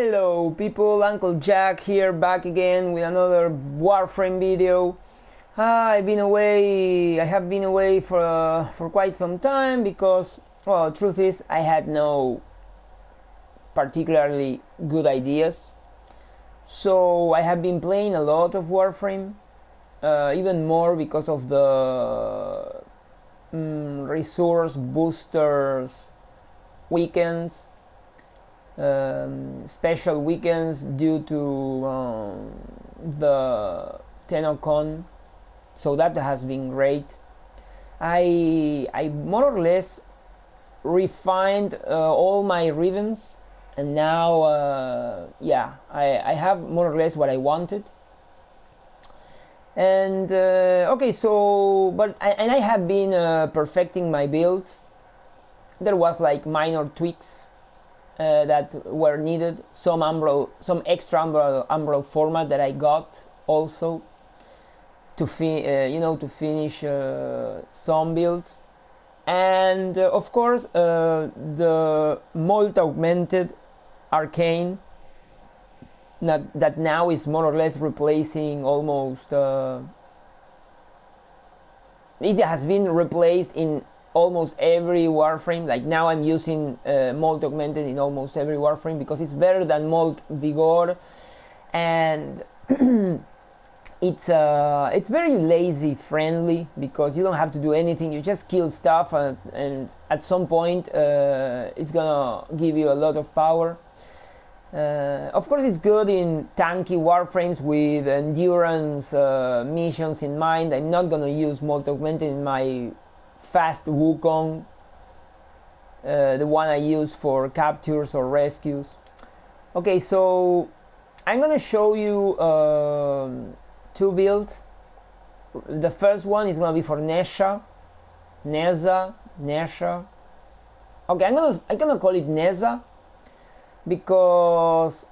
Hello people, Uncle Jack here, back again with another Warframe video. I have been away for quite some time because, well, the truth is I had no particularly good ideas. So I have been playing a lot of Warframe, even more because of the resource boosters weekends. Special weekends due to the TennoCon, so that has been great. I more or less refined all my ribbons, and now I have more or less what I wanted. And okay, so I have been perfecting my builds. There was like minor tweaks that were needed, some extra Umbral format that I got also to finish some builds, and of course the Molt Augmented Arcane that now is more or less replacing almost it has been replaced in almost every Warframe. Like now I'm using Molt Augmented in almost every Warframe because it's better than Molt Vigor, and it's very lazy friendly because you don't have to do anything, you just kill stuff, and at some point it's gonna give you a lot of power. Of course it's good in tanky Warframes with endurance missions in mind. I'm not gonna use Molt Augmented in my fast Wukong, the one I use for captures or rescues. Okay, so I'm gonna show you two builds. The first one is gonna be for Nezha. Okay, I'm gonna call it Nezha because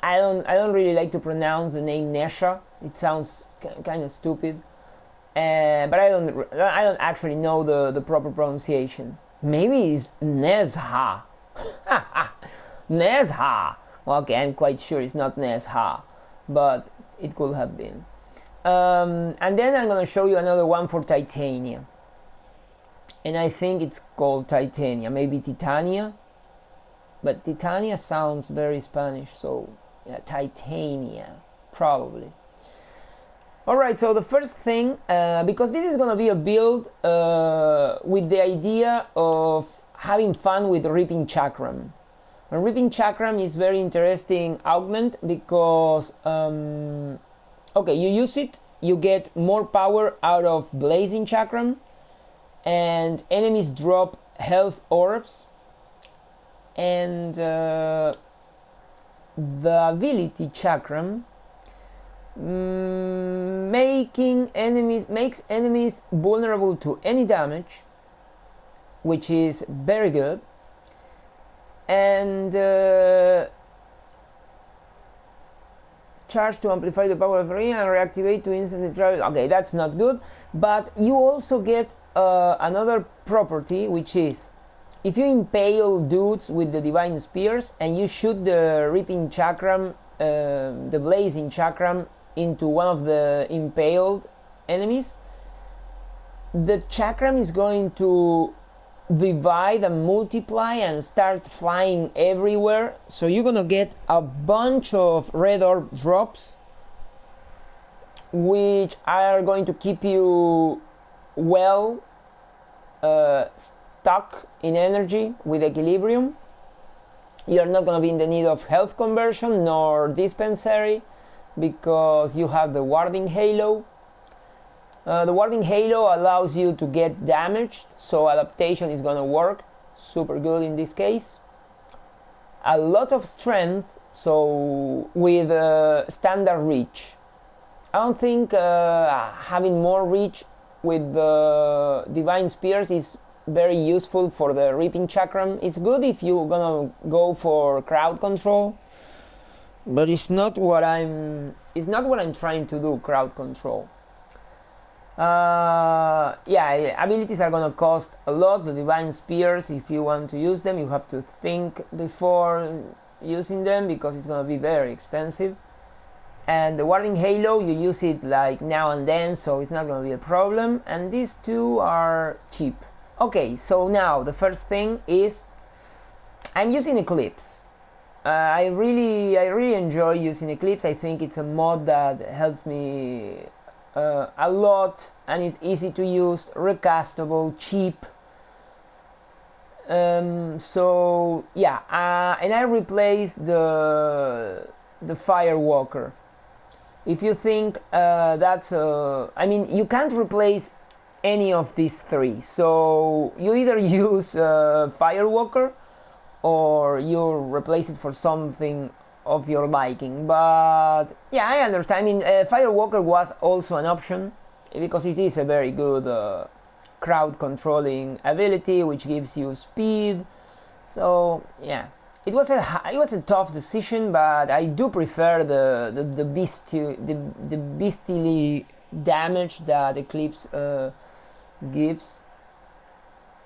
I don't really like to pronounce the name Nezha. It sounds kind of stupid. But I don't actually know the proper pronunciation. Maybe it's Nezha. Nezha. Okay, I'm quite sure it's not Nezha, but it could have been. And then I'm gonna show you another one for Titania, and I think it's called Titania, maybe Titania, but Titania sounds very Spanish, so yeah, Titania probably. Alright, so the first thing, because this is gonna be a build with the idea of having fun with Ripping Chackram. And Ripping Chackram is very interesting augment because, okay, you use it, you get more power out of Blazing Chackram, and enemies drop health orbs, and the ability Chackram makes enemies vulnerable to any damage, which is very good, and charge to amplify the power of arena and reactivate to instantly travel. Okay, that's not good, but you also get another property, which is if you impale dudes with the divine spears and you shoot the Ripping Chackram, the Blazing Chackram, into one of the impaled enemies, the Chackram is going to divide and multiply and start flying everywhere, so you're gonna get a bunch of red orb drops, which are going to keep you well stuck in energy with equilibrium. You're not gonna be in the need of health conversion nor dispensary because you have the Warding Halo. The Warding Halo allows you to get damaged, so adaptation is gonna work super good in this case. A lot of strength, so with standard reach. I don't think having more reach with the Divine Spears is very useful for the Ripping Chackram. It's good if you're gonna go for crowd control, but it's not what I'm trying to do, crowd control. Yeah, abilities are gonna cost a lot. The Divine Spears, if you want to use them, you have to think before. using them because it's gonna be very expensive. And the warding halo, you use it like now and then, so it's not gonna be a problem. And these two are cheap. Okay, so now the first thing is I'm using Eclipse. I really enjoy using Eclipse. I think it's a mod that helps me a lot, and it's easy to use, recastable, cheap. So yeah, and I replaced the Firewalker. If you think that's I mean, you can't replace any of these three, so you either use Firewalker or you replace it for something of your liking. But yeah, I understand. I mean, Firewalker was also an option because it is a very good crowd controlling ability which gives you speed. So yeah, it was a tough decision, but I do prefer the beastly damage that Eclipse gives.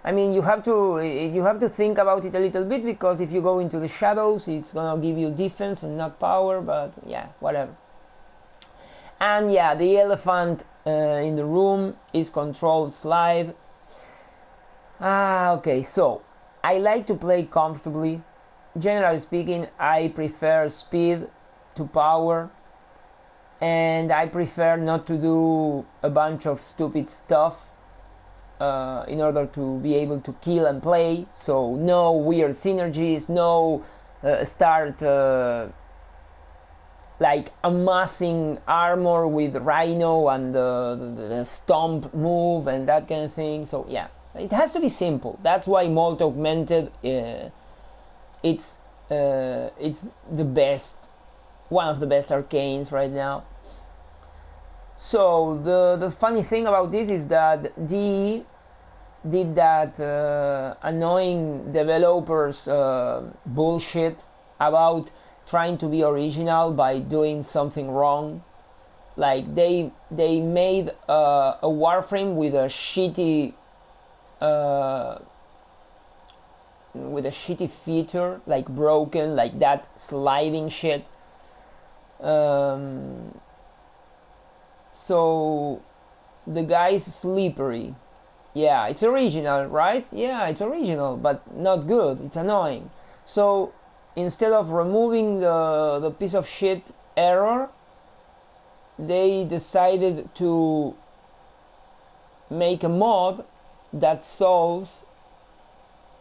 I mean, you have to think about it a little bit, because if you go into the shadows, it's gonna give you defense and not power. But yeah, whatever. And yeah, the elephant in the room is controlled slide. Okay, so I like to play comfortably. Generally speaking, I prefer speed to power, and I prefer not to do a bunch of stupid stuff in order to be able to kill and play. So no weird synergies, no start like amassing armor with Rhino and the stomp move and that kind of thing. So yeah, it has to be simple. That's why Molt Augmented it's the best, one of the best arcanes right now. So the funny thing about this is that DE did that annoying developers bullshit about trying to be original by doing something wrong. Like they made a Warframe with a shitty feature, like broken, like that sliding shit. So the guy's slippery. Yeah, it's original, right? Yeah, it's original, but not good. It's annoying. So instead of removing the piece of shit error, they decided to make a mod that solves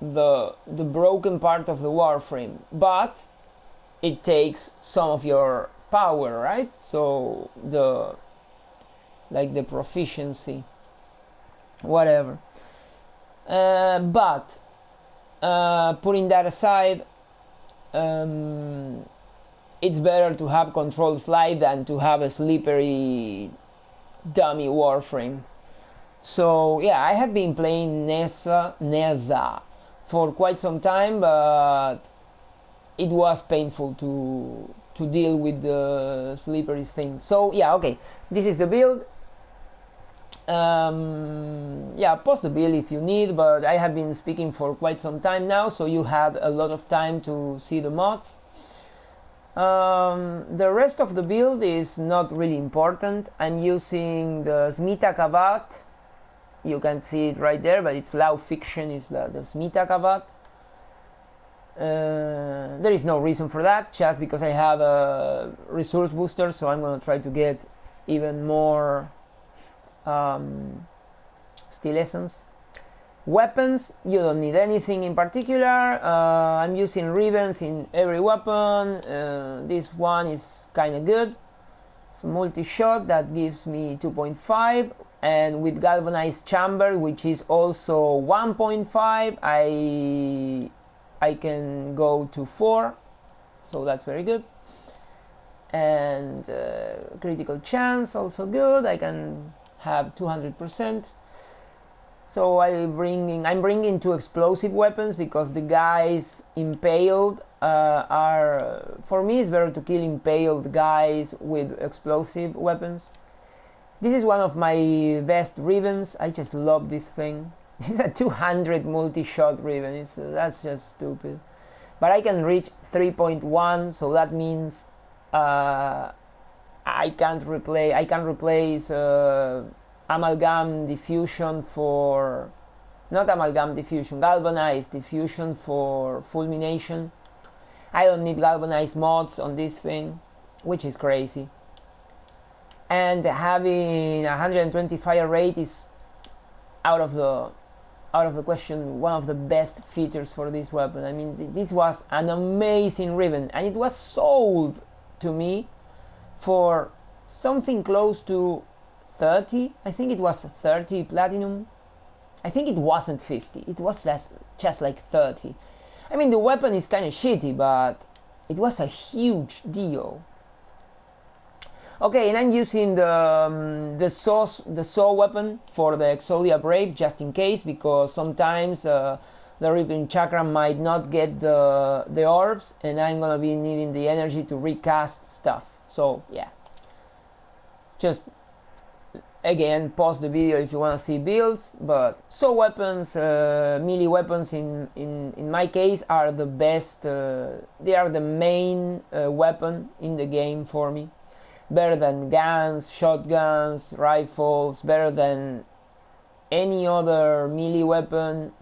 the broken part of the Warframe, but it takes some of your power, right? So the proficiency, whatever. But putting that aside, it's better to have control slide than to have a slippery dummy Warframe. So yeah, I have been playing Nezha for quite some time, but it was painful to deal with the slippery thing. So yeah, okay, this is the build. Yeah, pause the build if you need, but I have been speaking for quite some time now, so you had a lot of time to see the mods. The rest of the build is not really important. I'm using the Smita Kavat. You can see it right there, but it's Lao Fiction is the Smita Kavat. There is no reason for that, just because I have a resource booster, so I'm gonna try to get even more Steel Essence. Weapons, you don't need anything in particular. I'm using ribbons in every weapon. This one is kind of good. It's a multi-shot that gives me 2.5, and with galvanized chamber, which is also 1.5, I can go to 4, so that's very good. And critical chance, also good. I can have 200%. So I'm bringing 2 explosive weapons, because the guys impaled are, for me it's better to kill impaled guys with explosive weapons. This is one of my best ribbons. I just love this thing. It's a 200 multi-shot ribbon. That's just stupid. but I can reach 3.1, so that means I can replace amalgam diffusion for, not amalgam diffusion, galvanized diffusion for fulmination. I don't need galvanized mods on this thing, which is crazy. And having 120 fire rate is out of the question, one of the best features for this weapon. I mean, this was an amazing ribbon, and it was sold to me for something close to 30. I think it was 30 platinum. I think it wasn't 50. It was just like 30. I mean, the weapon is kind of shitty, but it was a huge deal. Okay, and I'm using the saw weapon for the Exodia Brave just in case, because sometimes the Ripping Chackram might not get the orbs, and I'm gonna be needing the energy to recast stuff. So yeah, just again pause the video if you want to see builds. But saw weapons, melee weapons in my case are the best. They are the main weapon in the game for me. Better than guns, shotguns, rifles, better than any other melee weapon,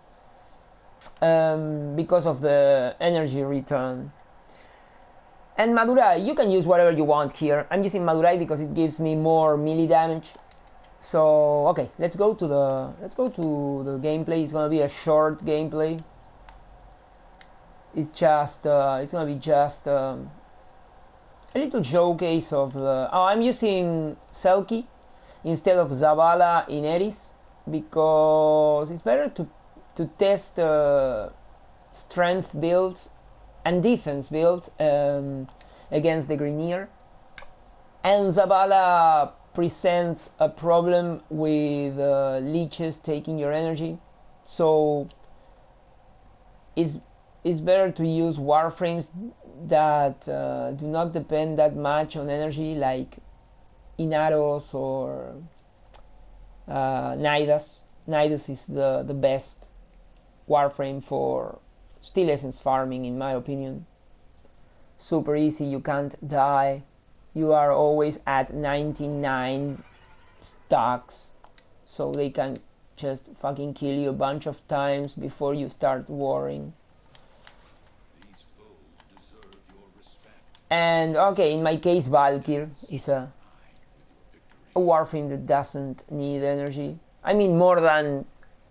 because of the energy return. And Madurai, you can use whatever you want here. I'm using Madurai because it gives me more melee damage. So okay, let's go to the gameplay. It's gonna be a short gameplay. It's just it's gonna be just a little showcase of the... Oh, I'm using Selkie instead of Zavala in Eris because it's better to test strength builds and defense builds against the Grenier. And Zavala presents a problem with leeches taking your energy, so it's better to use Warframes that do not depend that much on energy, like Inaros or Nidus. Nidus is the best Warframe for Steel Essence farming, in my opinion. Super easy, you can't die. You are always at 99 stacks, so they can just fucking kill you a bunch of times before you start worrying. And okay, in my case, Valkyr is a Warframe that doesn't need energy. I mean, more than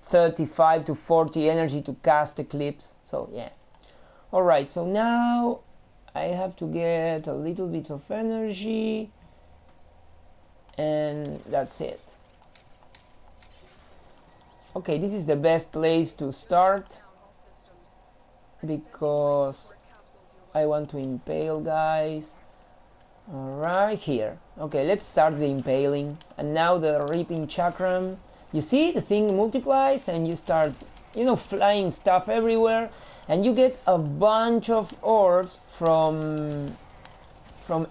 35 to 40 energy to cast Eclipse, so yeah. Alright, so now I have to get a little bit of energy, and that's it. Okay, this is the best place to start because I want to impale guys. Alright, here. Okay, let's start the impaling. And now the Ripping Chackram. You see, the thing multiplies and you start, you know, flying stuff everywhere. And you get a bunch of orbs from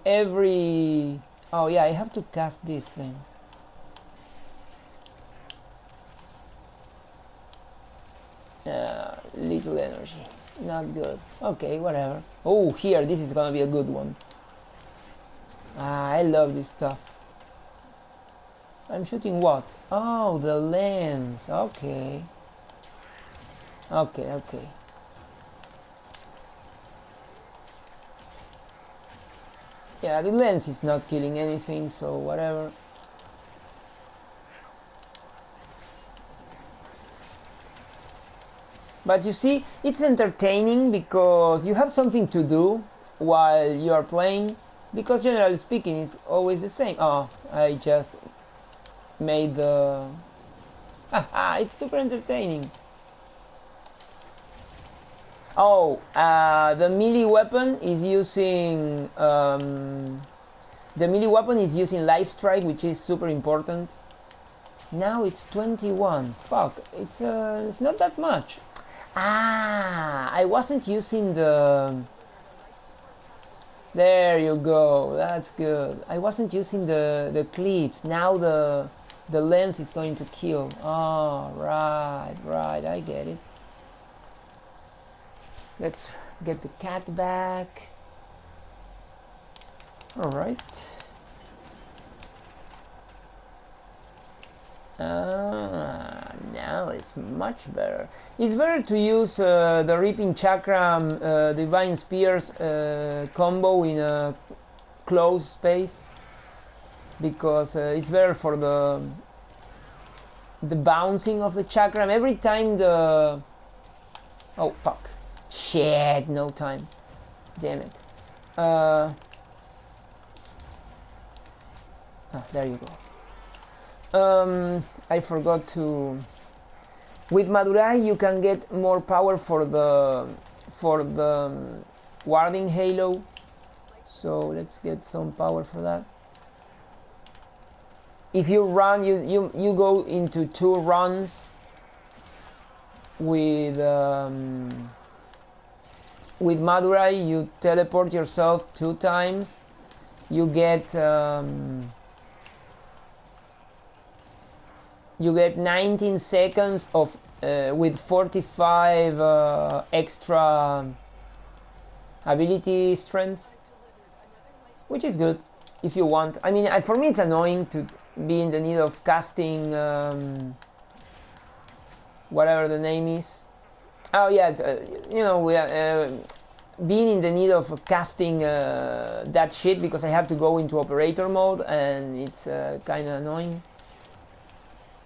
every... Oh yeah, I have to cast this thing. Little energy. Not good. Okay, whatever. Oh, here, this is gonna be a good one. I love this stuff. I'm shooting what? Oh, the lens. Okay. Okay. Yeah, the lens is not killing anything, so whatever. But you see, it's entertaining because you have something to do while you are playing, because generally speaking it's always the same. Oh, I just made the... it's super entertaining. Oh, the melee weapon is using Life Strike, which is super important. Now it's 21. Fuck, it's not that much. I wasn't using the... There you go, that's good. I wasn't using the clips. Now the lens is going to kill. Oh, right, I get it. Let's Get the cat back. Alright. Now it's much better. It's better to use the Reaping Chackram Divine Spears combo in a closed space, because it's better for the bouncing of the Chackram. Every time the... Oh, fuck. Shit, no time. Damn it. There you go. I forgot to... With Madurai you can get more power for the warding halo. So let's get some power for that. If you run, you go into 2 runs with Madurai. You teleport yourself 2 times. You get 19 seconds of with 45 extra ability strength, which is good if you want. I mean, for me it's annoying to be in the need of casting whatever the name is. Oh yeah, you know, being in the need of casting that shit, because I have to go into operator mode and it's kind of annoying.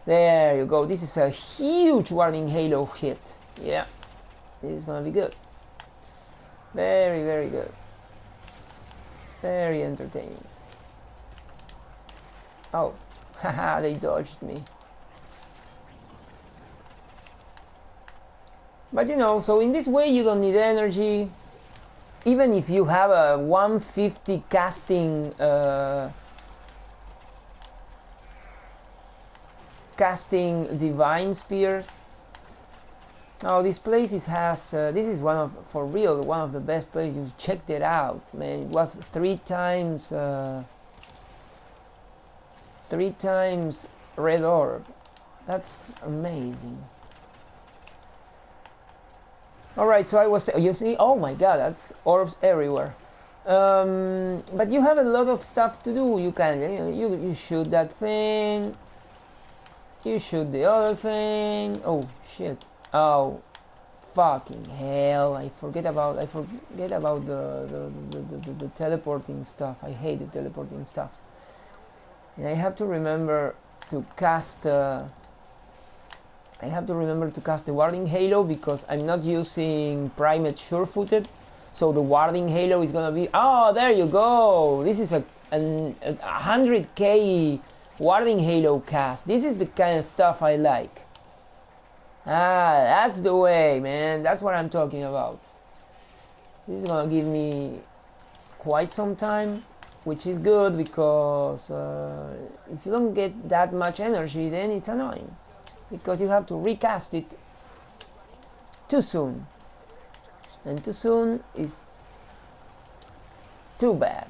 There you go. This is a huge warning halo hit. Yeah, this is gonna be good. Very, very good. Very entertaining. Oh, haha, they dodged me. But you know, so in this way you don't need energy. Even if you have a 150 casting divine spear. Oh, this place has this is one of, for real, one of the best places. You checked it out, man. It was 3 times red orb. That's amazing. All right, so I was, you see, oh my god, that's orbs everywhere. But you have a lot of stuff to do. You can, you shoot that thing. You shoot the other thing. Oh shit. Oh fucking hell. I forget about the teleporting stuff. I hate the teleporting stuff. And I have to remember to cast the warding halo, because I'm not using primate sure-footed. So the warding halo is gonna be, oh, there you go. This is a 100k warding halo cast. This is the kind of stuff I like. Ah, that's the way, man. That's what I'm talking about. This is gonna give me quite some time, which is good, because if you don't get that much energy, then it's annoying, because you have to recast it too soon, and too soon is too bad.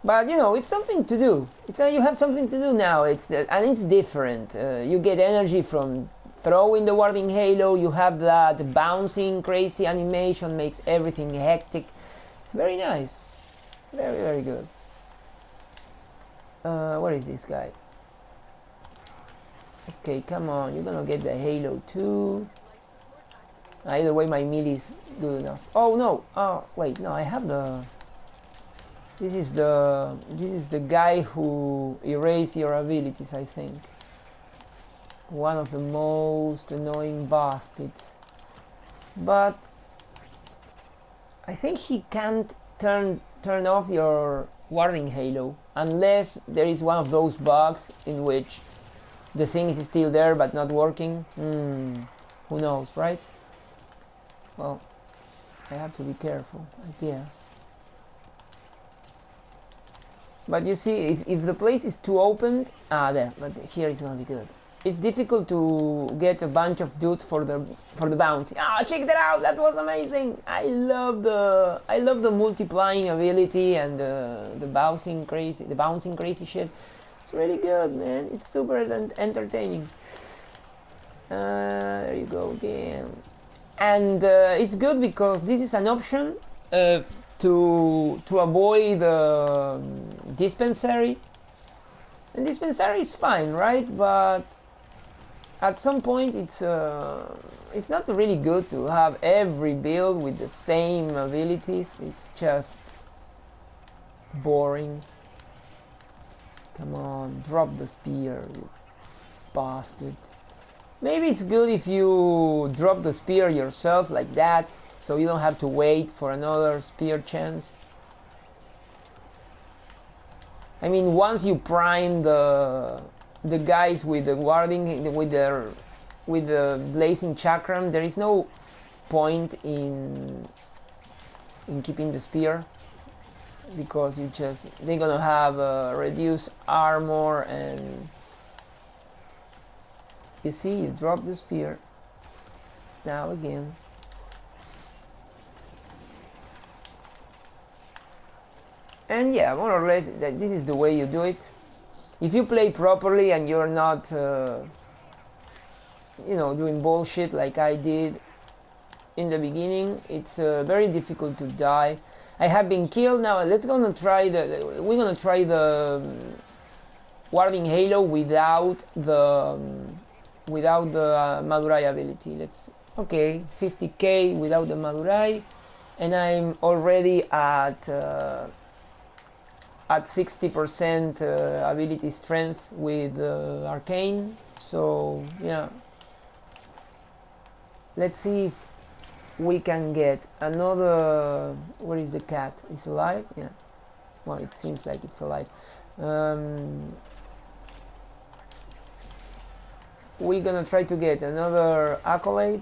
But you know, it's something to do. You have something to do now. And it's different. You get energy from throwing the warding halo. You have that bouncing crazy animation, makes everything hectic. It's very nice, very, very good. Where is this guy? Okay, come on, you're gonna get the halo too. Either way, my melee is good enough. Oh no! Oh wait, no, I have the. This is the guy who erased your abilities, I think. One of the most annoying bastards. But I think he can't turn off your warding halo unless there is one of those bugs in which the thing is still there but not working. Who knows, right? Well, I have to be careful, I guess. But you see, if the place is too open, there, but here it's gonna be good. It's difficult to get a bunch of dudes for the bouncy. Check that out! That was amazing. I love the multiplying ability and the bouncing crazy shit. It's really good, man. It's super entertaining. There you go again. And it's good because this is an option to avoid dispensary. And dispensary is fine, right? But at some point it's not really good to have every build with the same abilities. It's just boring. Come on, drop the spear, you bastard. Maybe it's good if you drop the spear yourself like that, so you don't have to wait for another spear chance. I mean, once you prime the guys with the warding, with the blazing chakram, there is no point in keeping the spear, because they're gonna have reduced armor. And you see, you drop the spear now again. And yeah, more or less this is the way you do it. If you play properly and you're not doing bullshit like I did in the beginning, it's very difficult to die. I have been killed. Now we're gonna try the warding halo without the Madurai ability. Okay, 50k without the Madurai, and I'm already at 60% ability strength with arcane. So yeah, let's see if we can get another. Where is the cat? Is alive? Yeah. Well, it seems like it's alive. We're gonna try to get another accolade,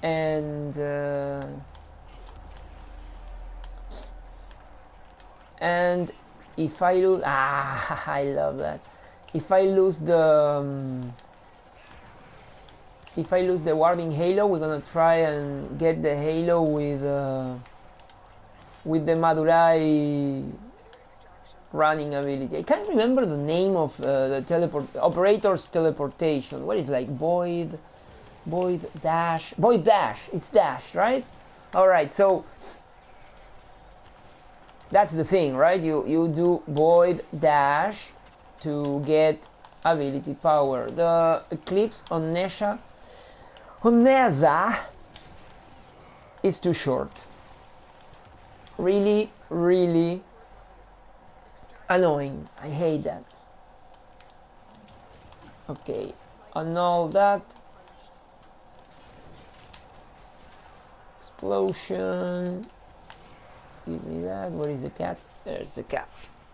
and if I lose, I love that. If I lose the warding halo, we're gonna try and get the halo with the Madurai running ability. I can't remember the name of the operator's teleportation. What is like void dash? Void dash. It's dash, right? All right. So that's the thing, right? You do void dash to get ability power. The eclipse on Nezha is too short. Really, really annoying. I hate that. Okay, annul that. Explosion. Give me that. Where is the cat? There's the cat.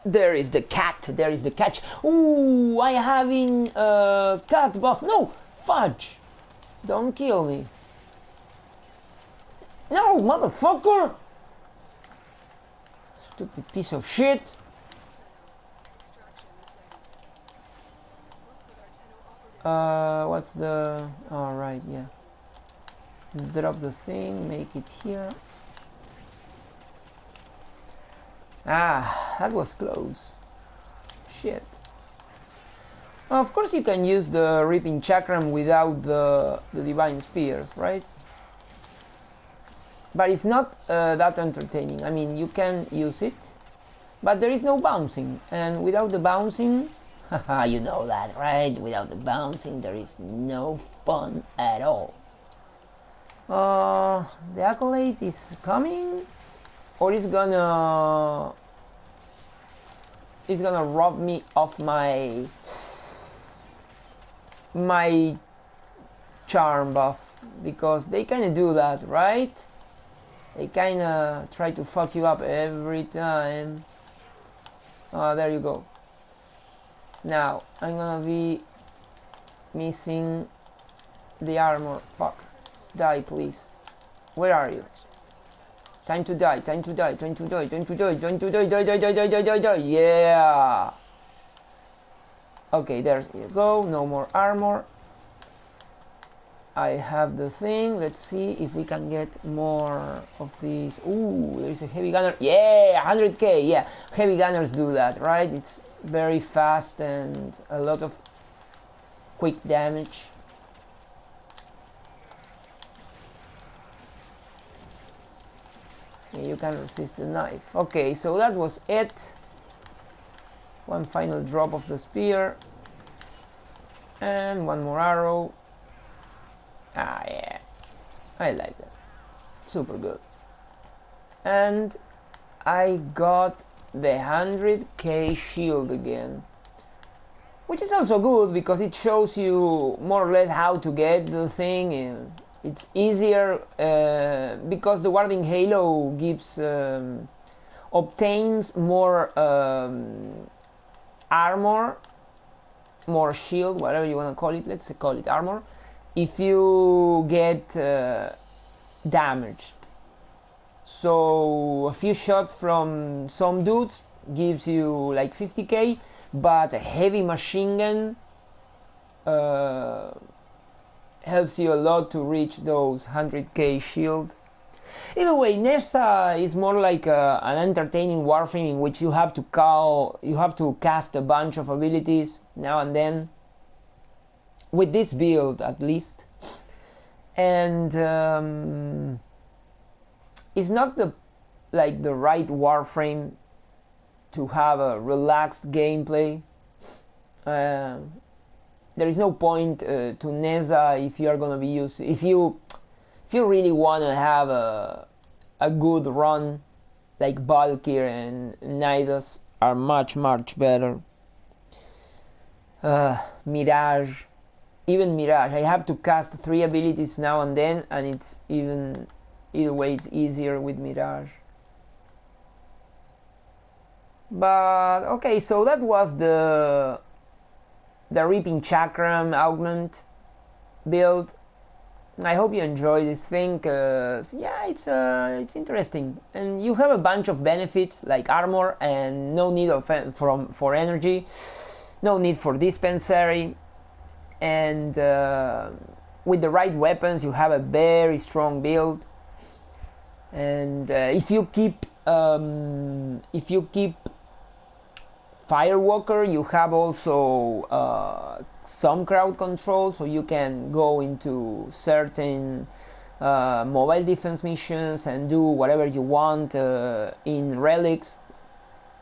There is the cat. There is the catch. Ooh, I having cat buff. No, fudge. Don't kill me. No, motherfucker. Stupid piece of shit. What's the... Alright, yeah. Drop the thing, make it here. That was close. Shit. Of course you can use the Ripping Chackram without the Divine Spears, right? But it's not that entertaining. I mean, you can use it, but there is no bouncing. And without the bouncing, haha, you know that, right? Without the bouncing, there is no fun at all. The accolade is coming, or it's gonna rob me of my charm buff, because they kind of do that, right? They kind of try to fuck you up every time. There you go. Now I'm gonna be missing the armor. Fuck. Die, please. Where are you? Time to die, time to die, time to die, time to die, time to die, die, die, die, die, die, die, die. Yeah. Okay, there you go. No more armor. I have the thing. Let's see if we can get more of these. Ooh, there's a heavy gunner. Yeah, 100k. Yeah, heavy gunners do that, right? It's very fast and a lot of quick damage. You can resist the knife. Okay, so that was it. One final drop of the spear. And one more arrow. Ah, yeah. I like that. Super good. And I got the 100k shield again. Which is also good because it shows you more or less how to get the thing. And it's easier because the Warding Halo gives obtains more armor, more shield, whatever you want to call it. Let's call it armor. If you get damaged. So a few shots from some dudes gives you like 50k, but a heavy machine gun helps you a lot to reach those 100k shield. Either way, Nezha is more like an entertaining Warframe in which you have to cast a bunch of abilities now and then, with this build at least, and it's not the right Warframe to have a relaxed gameplay. There is no point to Nezha if you are gonna be if you really wanna have a good run. Like Valkyr and Nidus are much better. Mirage, even Mirage, I have to cast 3 abilities now and then, and it's either way it's easier with Mirage. But okay, so that was the Reaping Chackram augment build. I hope you enjoy this thing, cause yeah, it's interesting, and you have a bunch of benefits like armor and no need for energy, no need for dispensary, and with the right weapons you have a very strong build. And if you keep Firewalker, you have also some crowd control, so you can go into certain mobile defense missions and do whatever you want in relics.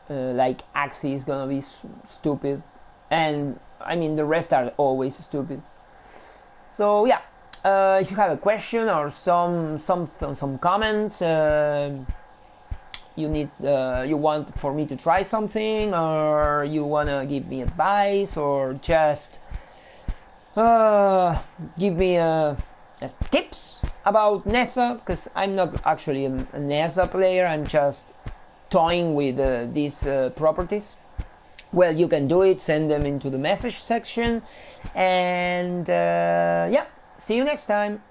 Like Axie is gonna be stupid, and I mean the rest are always stupid. So yeah, if you have a question or some comments, you want for me to try something, or you wanna give me advice, or just give me tips about Nezha, because I'm not actually a Nezha player, I'm just toying with these properties. Well, you can do it, send them into the message section, and yeah, see you next time.